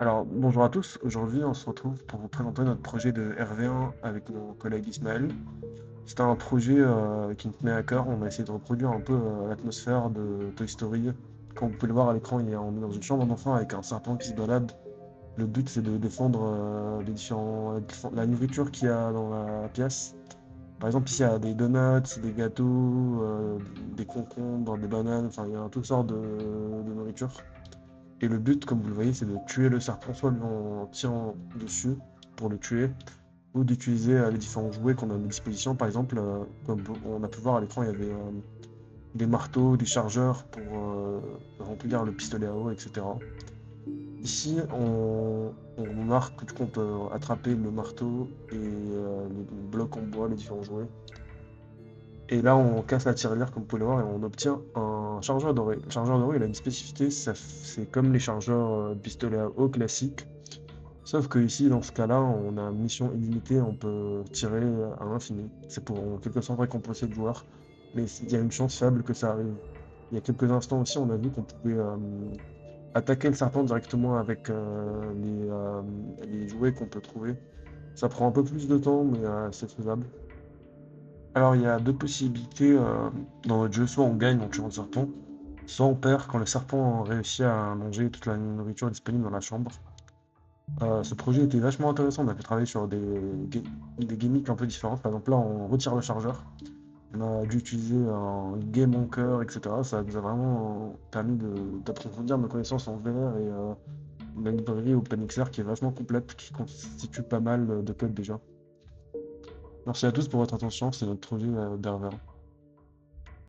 Alors, bonjour à tous. Aujourd'hui, on se retrouve pour vous présenter notre projet de RV1 avec mon collègue Ismaël. C'était un projet qui me tenait à cœur. On a essayé de reproduire un peu l'atmosphère de Toy Story. Comme vous pouvez le voir à l'écran, on est dans une chambre d'enfant avec un serpent qui se balade. Le but, c'est de défendre la nourriture qu'il y a dans la pièce. Par exemple, ici, il y a des donuts, des gâteaux, des concombres, des bananes. Enfin, il y a toutes sortes de nourriture. Et le but, comme vous le voyez, c'est de tuer le serpent, soit en tirant dessus pour le tuer, ou d'utiliser les différents jouets qu'on a à notre disposition. Par exemple, comme on a pu voir à l'écran, il y avait des marteaux, des chargeurs pour remplir le pistolet à eau, etc. Ici, on remarque que du coup, on peut attraper le marteau et les blocs en bois, les différents jouets. Et là, on casse la tirelire, comme vous pouvez le voir, et on obtient un chargeur doré. Le chargeur doré, il a une spécificité, c'est comme les chargeurs de pistolet à eau classiques. Sauf que ici, dans ce cas-là, on a une mission illimitée, on peut tirer à l'infini. C'est pour en quelque sorte récompenser le joueur, mais il y a une chance faible que ça arrive. Il y a quelques instants aussi, on a vu qu'on pouvait attaquer le serpent directement avec les jouets qu'on peut trouver. Ça prend un peu plus de temps, mais c'est faisable. Alors, il y a deux possibilités dans votre jeu. Soit on gagne en tuant le serpent, soit on perd quand le serpent réussit à manger toute la nourriture disponible dans la chambre. Ce projet était vachement intéressant. On a pu travailler sur des gimmicks un peu différentes. Par exemple, là, on retire le chargeur. On a dû utiliser un game anchor, etc. Ça nous a vraiment permis d'approfondir nos connaissances en VR et la librairie OpenXR qui est vachement complète, qui constitue pas mal de code déjà. Merci à tous pour votre attention. C'est notre projet d'Hervé.